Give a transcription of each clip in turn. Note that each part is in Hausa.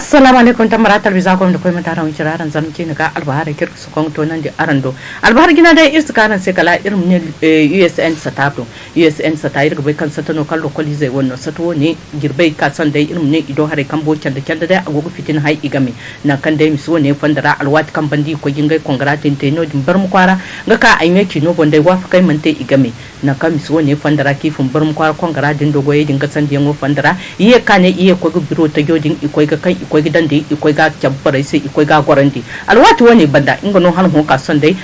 assalamu alaikum tamara talbiza ko da koy mata ran kiraran zan ki ga albahar kirk su kon to nan di arando albahar gina da irsu karan sai kala irin ne USN satato USN satayir ga bai kan satano kan lokali zai wannan sato ne girbai ka san dai irin ne ido hare kan bocan da kyan da dai agogo fitin hai igame na kan dai miso ne fandara alwat kan bandi ko gingai kongratin te no din bar mu kwara ga ka ai me kino bonda wa fa kai man te igame na kan miso ne fandara kifin bar mu kwara kongratin dogoye din ga san dingo fandara iye kane iye ko ga biro ta jodin ikoi ga kai ikoi gidan da ikoi ga kyabbarai sai ikoi ga gwarandi alwati wani banda inga no halon ka son dai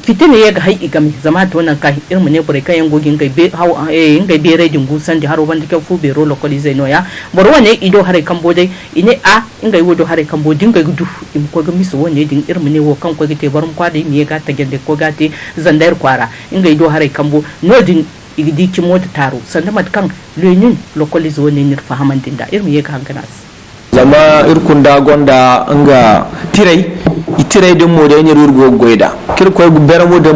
fitine ya ga hai igam zama to nan ka irmu ne bure kayan gogin gai be ngai be redin gusan di haro banda ke fu be ro lokali zai no ya bor wane ido hare kan bodai ine a ngai wodo hare kan bodin gai gudu im ko ga miso wane din irmu ne wo kan ko gite barum kwada mi ga ta gende ko ga te zandar kwara ngai do hare kan bo no din igidi ki mota taro sanda mat kan lenin lokali zo ne nir fahaman din da irmu ya ga hankanas zama irkunda gonda nga tirai din mo da nyir urgo goida kir koy bera mo da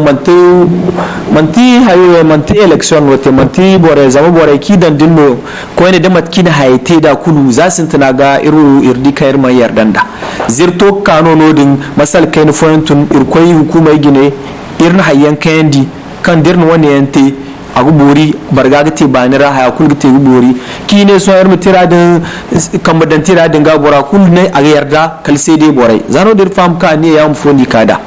manti hayo manti election wote manti bore zama bore ki dan dinno ko ne da matki da hayte da kulu zasin tana ga iru irdi kayar mai yardanda zirto kano no din masal kain foyantun irkoy hukumai gine irin hayyan kayandi kan dirno wani yante agu bori barga te banira haya kul te bori kine so yar mutira da kambadan tira da ga bora kul ne a yarda kal sai dai borai zano dir fam ka ne ya mfoni kada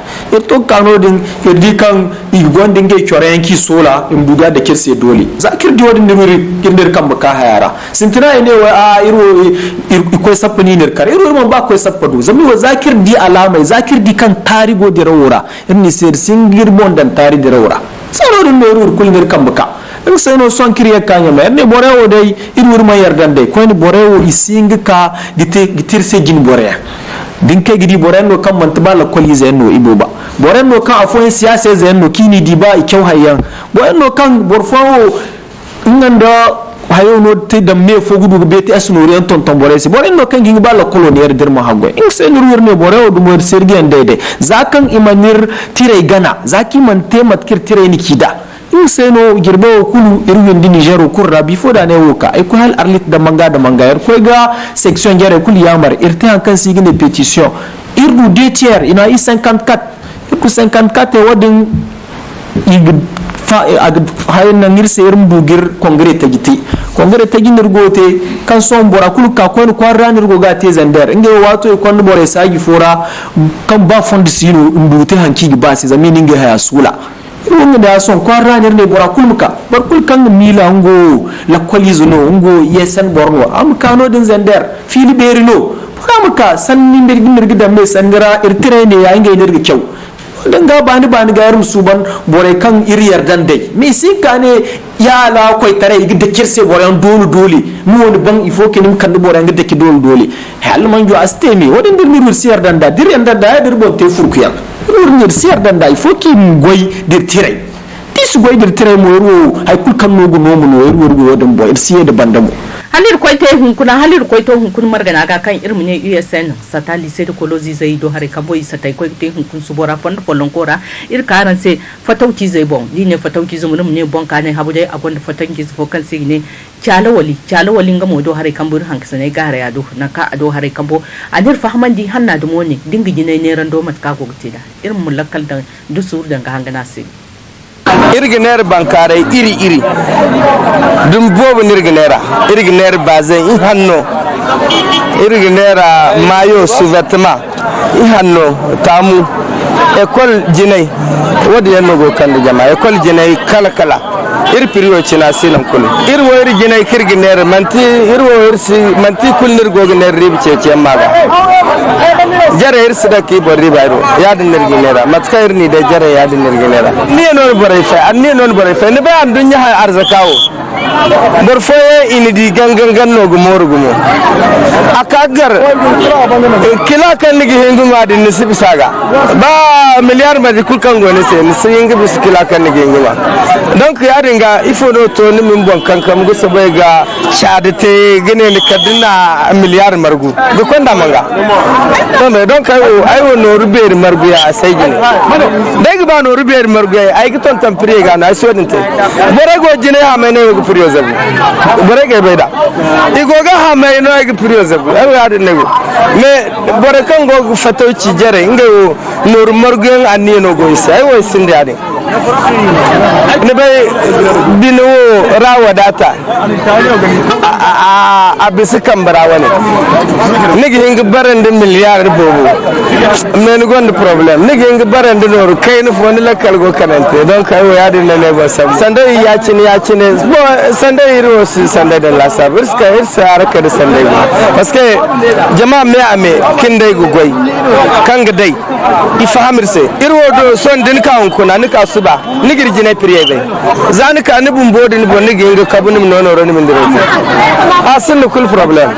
to kano din irdi kan igon din ge chore yanki sola in buga da kirse dole zakir di wadin dir kindir kan baka hayara sintina ne wa a iro ko sapani ne kar iro man ba ko sapado zami wa zakir di alama zakir di kan tarigo di rawura inni sir singir bondan tari di rawura sanorin no irur kulnir kambuka in sai no son kiriya kanya mai ne borewo dai irur mai yardan dai ko ni borewo isinga ka gitir se jin boreya din kai gidi boreno kan man tabala koli zai no ibo ba boreno kan afon siyasa zai no kini di ba ikyau hayyan boreno kan borfawo inganda hayo no te da me fo gudu be te asno ri anton ton boresi boreno kan gingi bala koloniyar dirma hago in sai nur ne borewo dum wer sergi andede zakan imanir tire gana zaki man te matkir tire ni kida in sai no girbo kulu irwin di Niger ko rabi fo da ne woka ay ko hal arlit da manga yar ko ga section jare kul yamar irte an kan sigine petition irdu de tiers ina i 54 ko 54 e wadin hayin na ngirse irin bugir kongre ta gite kongre ta ginir gote kan son bora kul ka ko ko ranir go gate zander inge wato e kon bore sagi fora kan ba fond sino ndute hanki ba si zamini nge haya sula irin da son ko ranir ne bora kul ka bar kul kan mila ngo la kolizo no ngo yesen borno am kano din zander fili berino ka sanni ndir gidam ne sandira irtire ne ya inge ndir kyau dan ga bani ga yarum suban bore kan iriyar dan dai mi sika ne ya la koy tare igi de kirse bore dole mu woni ban ifo kenim kan bore ngi de ki dole hal man jo astemi wodin dir mirul siyar dan da dir yanda da dir bon te furkuya mir siyar dan da ifo ki goy dir tire tis goy dir tire mo ro ay kul kan no go no mo no ro wodin boy siye de bandamo halir koy te hunkun margana ga kan irmu ne USN satali sai da kolozi zai do hare kabo isa tai koy te hunkun subora fond polonkora ir karan sai fatauci zai bon dine fatauci zumu ne bon kane habu dai agonda fatanki zufo kan sai ne chalawali ngamo do hare kambo hanksa ne gara ya do na ka do hare kambo adir fahman di hanna do moni dingi gine ne rando mat ka go gtida irmu lakkal da dusur da hangana sai irginer bankare iri dum bobo irginer bazin in hanno irginera mayo sous-vêtement in hanno tamu école jinay wodi yanno go kande jama école jinay kala ir piriyo cina silam kulu ir wo ir jinay kirginer manti ir wo irsi manti kulnir go giner ribi cece maga jare ir sidaki bo ribairo yadin nirginera matkair ni de jare yadin nirginera ni non boray fa ne ba an dunya ha arzakawo borfoye ini di gangan no gumo akagar kila kan ligi hingu ma din nisibi saga ba miliyar ma di kulkan gone se ni singi bis kila kan ligi hingu ma donc ya de dinga ifo no to ni min bon kankam go sabai ga chadete gane ni kadina miliyar margu go konda manga to me don kai ai wono ruber margu ya sai gine dai ga ba no ruber margu ai ga ton tampire ga na so din te bore go jine ha mai ne go priyo zabu bore ga bai da igo ga ha mai no ga priyo zabu ai ga din ne me bore kan go fatauci jare inga no margu an no go sai wai sin da ne ne bai binu rawa data a bisa kan barawa ne nigi hinga barande miliyar bobo men gonda problem nigi hinga barande no kai no fon la kalgo kanante don kai ya din ne ba sam sandai ya cine bo sandai ro si sandai da la sabir ska irsa araka da sandai paske jama'a me ame kindai gugoi kanga dai ifahamirse irwo do son din ka hunkuna nika suba nigir jine priebe zanika ni bumbo din bo nigi hinga kabunum nono ro ni min dire asin kul problem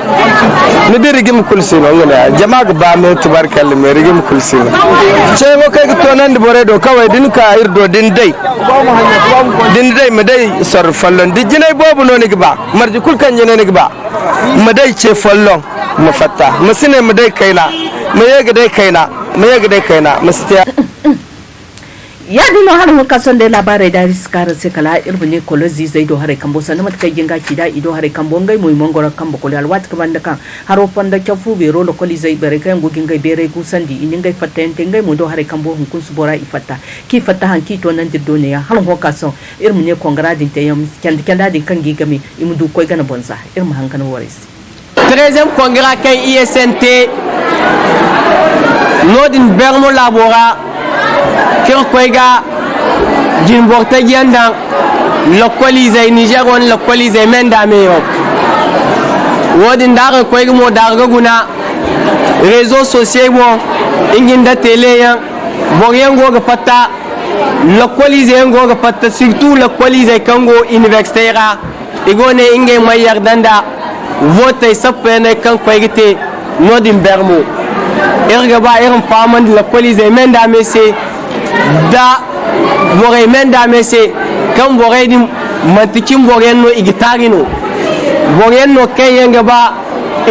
ni dir gim kul sino ngala jama'a ba me tubarkal me rigim kul sino ce mo kay to nan bore do kawai din ka irdo din dai me dai sor fallon di jine bobu no ni ba marji kul kan jine ni ba me dai ce fallon mu fatta musine me dai kaina me yega dai kaina mustiya ya dino har mu kason da labarai da riskar sai kala irbine kolozi zai do hare kambo sanan mata kai ginga kida ido hare kambo ngai mu mongoro kambo koli alwat ka banda kan haro panda kyafu be rolo koli zai bare kai ngugin gai bere gusandi inin gai fatta ente ngai mu do hare kambo hun kun subora ifata ki fatta han ki to nan dirdo ne ya har mu kason irbine kongara din tayam kenda din kan gigami imudu koy gana bonza irmu hankan waris 13e congrès kan ISNT nodin bermo labora kir koyga jin borta yanda lokolize Niger won lokolize menda meyo wodin daga koyga mo daga guna réseaux sociaux mo inginda télé ya boryengo ga patta lokolize ngo ga patta surtout lokolize kango université ra igone inge mayar danda vote sapene kan koygite nodin bermo irga ba irin faman lokolize menda mese da bore menda mese kan bore din mantikin bore no igitari no bore no kai yanga ba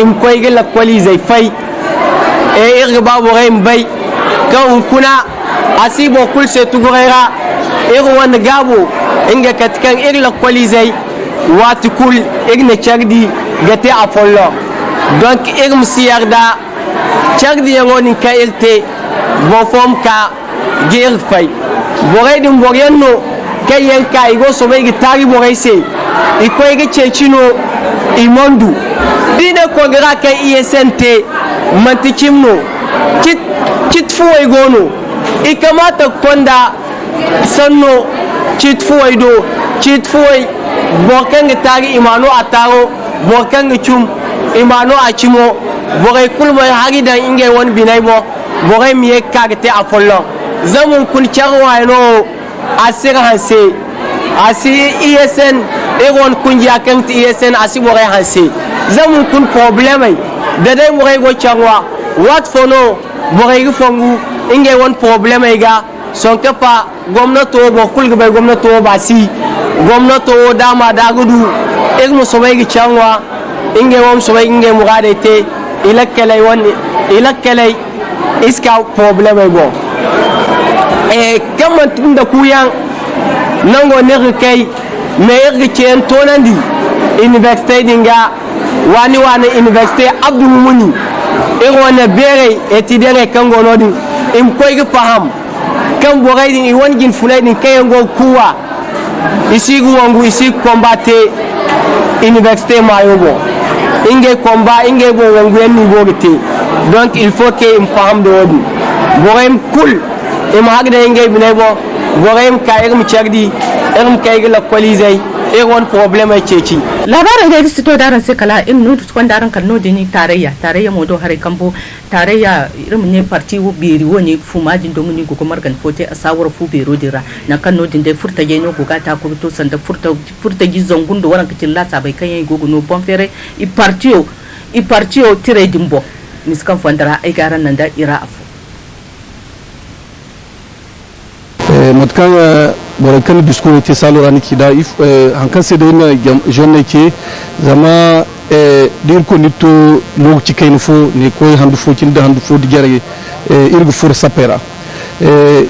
in koy gela kwali zai fai e irga ba bore mbay kan kuna asibo kul se tugurera iru wan gabo inga katkan irla kwali zai wati kul igne chagdi gate apollo donc irm siyarda chagdi yangoni ka ilte bo fom ka gir fay bore dum borenno kayen ka igo so be gitari bore se iko ige chechino imondu dine ko gra ka ISNT mantikimno kit fu igono ikamata konda sanno kit fu ido kit fu bokan gitari imano ataro bokan chum imano achimo bore kulmo hagida inge won binaymo bore miye kagte afollo zamun kun charwa no asir hanse asi ISN egon kun yakan ISN asi bore hanse zamun kun problème da dai bore go charwa what for no bore go fongu inge won problème ga son kafa gwamnato bo kulga bai gwamnato ba si gwamnato dama da gudu ilmu so bai ga charwa inge won so bai inge murade te ilakalai won ilakalai iska problème bo kamman tun da kuyan nan go ne kai me yirga cen tonandi université dinga wani université abdul muni iro na bere etidere kango nodin im koy ga faham kan boray din won gin fulay din kayango kuwa isigu wangu isi combattre université mayobo inge combat inge bo wangu en niveau gite donc il faut que im faham de wodi boray kul im hagda inge binaybo boray ka irum chagdi irum kay la colisay wani problem ai ceci labarin da su to daran sai kala in nutu kwan daran kan no dini tarayya modo hare kambo tarayya irin ne parti wo biri woni fumajin domini go kuma kan fote asawar fu bero dira na kan no din dai furta ge no go gata ko to sanda furta gi zongundo waran kacin lata bai kan yayi gogo no bonfere i partio tire dimbo miskan fandara ai garan nan da ira afu mutkan bore kan discours te salorani kida if hankan se de na jeune ke zama dir ko nito lo ci kayno fo ne ko handu fo ci handu fo di jare irgo for sapera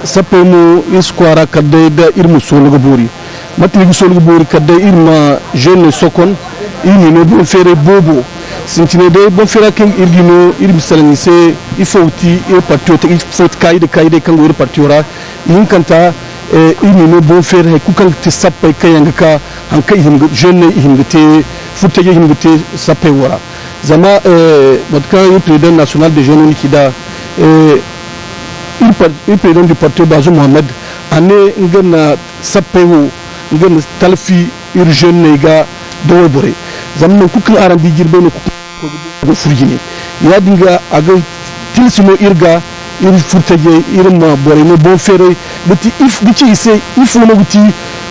sappe mo iskwara kadde da irmu solo go bori matni solo go bori kadde irma jeune sokon ini no bon fere bobo sintine de bon fere ken irgino irbi salani se ifouti e patriote ifouti kaide kan go patriora in kanta ini no bon fere he kukan te sappe kayanga ka hankai him jeune him te futte him te sappe wora zama wadka le président national de jeunes nikida il président du parti Bazoum Mohamed ane ngena sappe wo ngena talfi ir jeune ga do bore zamno kukan arandi jirbe no ko furjini ya dinga aga tilsino irga ir furtaje irma bore no bon fere gati if gici ise if no gati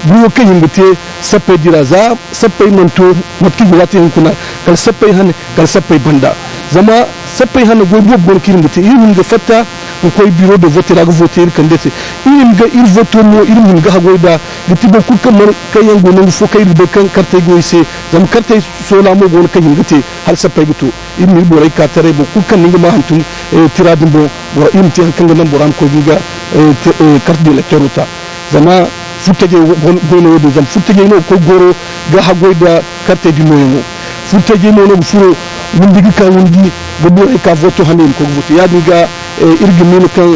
buwo kan ngate sappe diraza sappe manto matki wati kuna kal sappe han kal sappe banda zama sappe han go bo bon kirim gati irin ga fatta ko bureau de vote rago voter kan dete irin ga ir voto mo irin ga hagoida gati bo ku kan kayan go no fo kay be kan carte go ise zam carte so la mo go kan ngate hal sappe gutu irin bo ray ka tare bo ku kan ninga ma hantum tiradin bo wa irin ti kan ga nan boram ko ga carte de lecteur ta zama futage gono do zam futage no ko goro ga hagoida carte du moyo futage no no furo wundi ka wundi bo ka voto hanen ko voto ya diga irgi mino kan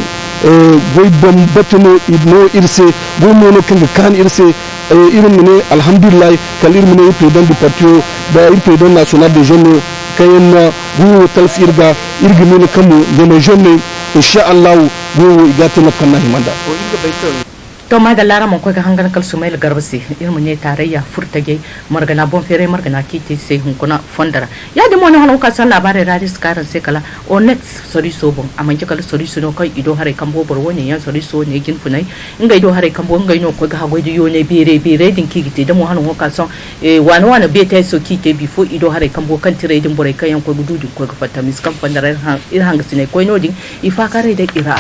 goy bom batono idno irse bo mono kan irse irin mine alhamdulillah kal irin mine président du parti da il président national des jeunes kayen go talf irga irgi mino kan de jeune insha Allah go igata na kan himanda o irga baito to ma da lara mon ko ga hangan kal sumail garbasi irmu ne tarayya furtage margana bon fere margana kiti sai hun kuna fondara ya da mon halu ka san labarin radis karan sai kala o net sori so bon amma ji kala sori so no kai ido hare kambo bor woni yan sori so ne gin funai inga ido hare kambo inga no ko ga hago di yo ne bere din kigite da mon halu ka san wani be ta so kite before ido hare kambo kan tire din bore kan yan ko gudu ko ga fata mis kan fondara ir hanga sine ko no din ifa kare da ira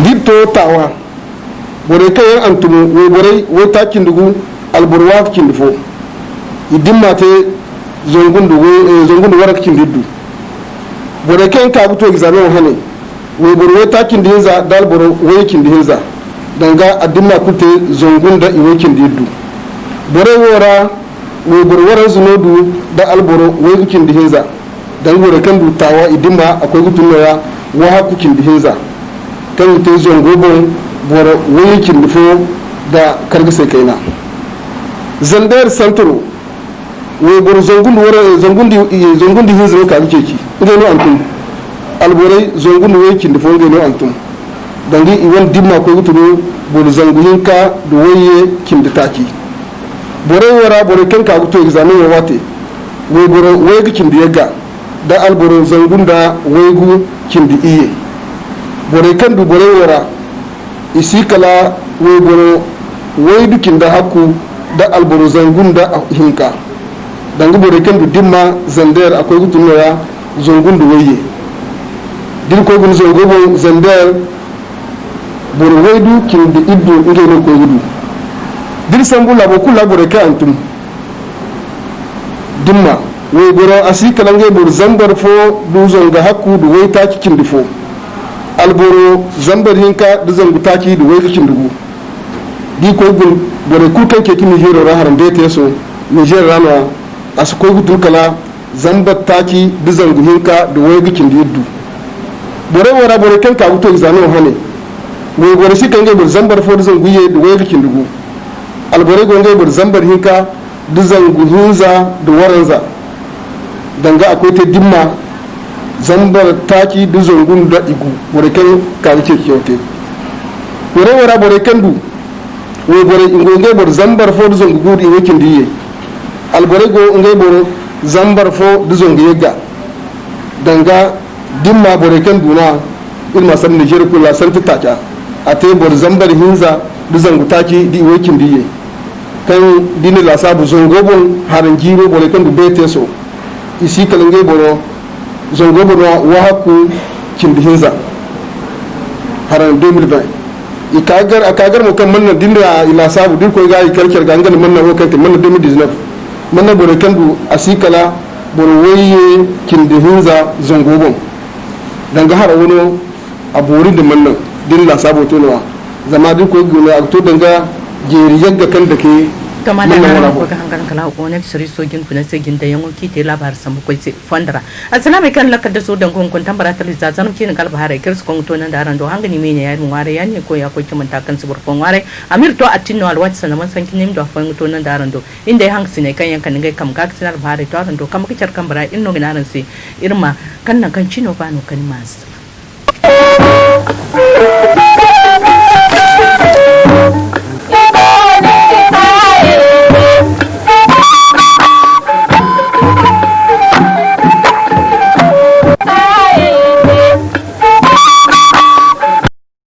dito tawa bore kayan antumu we bore we takin dugu alburwa kin difo idimma te zongundu warak kin diddu bore kayan ka buto examen hane we bore we takin dinza dal boro we kin dinza danga adimma kulte zongunda iwe kin diddu bore wora we bore wora zunodu da alboro we kin dinza dan bore kan du tawa idimma akwai gutunnoya wa haku kin dinza kan te zongobon boro wayikin dufo da karga sai kaina zandar santoro we boro zongundi hinziro ka bike ki ngeno antum alborai zongundi wayikin dufo ngeno antum dangi iwan dimma ko guturo boro zanguhin ka do waye kin da taki boro wara boro kan ka guto examen wate we boro wayi kin da yaga da alboro zangunda waygu kin da iye boro kan du boro wara isi kala weboro waidukin da haku da alboro zangun da hinka dangu bore kan dimma zander akwai gutun ya zongun da waye din ko gun zongobo zander boro waidu kin da iddo nge no ko gudu dir sambula bo kula bore ka antum dimma weboro asi kala nge bor zambar fo du zonga haku du waita kin difo alboro zambar hinka da zangu taki da wai cikin dugu di ko gun bore ku kan ke kimi hero ra haram de teso Niger rana asu ko gutul kala zambar taki da zangu hinka da wai cikin yiddu bore wara bore kan ka guto examen hane wai bore shi kan ga bor zambar fo da zangu ye da wai cikin dugu albore gonga bor zambar hinka da zangu hinza da waranza danga akwai ta dimma zambar taki du zongun da igu boreken kan ke kyote wara boreken du we bore ingonge bor zambar fo du zongu gudi wekin diye albore go ngai bor zambar fo du zongu yega danga dimma boreken duna ilma san Niger ko la san tata ate bor zambar hinza du zongu taki di wekin diye kan dini la sabu zongo bon haran jiro boreken du beteso isi kalange boro zongo boro wa haku kin hinza haran 2020 ikagar mo kan manna dinda ila sabu dir ko ga kalkar ga ngal manna wo kan manna 2019 manna bore kandu asikala bore woye kindi hinza zongobon danga har wono a bori da manna din la sabo to no zama dir ko gona to danga jeri yagga kan da ke to malama ko ga hangan kala ko ne siri sojin kuna sai gin da yango kite labar samu ko sai fandara assalamu kan lakar da so dan gon kun tambara ta liza zanum kin galba hare kirsu kon to nan da ran do hangani mene ya mun ware yani ko ya ko kin ta kan subur kon ware amir to atinno alwat sana man san kin do fa to nan da ran do inda ya hangsi ne kan yankan ngai kam ga sinar bare to ran do kam kicar kan bara inno ginaran sai irma kan nan kan cino ba no kan mas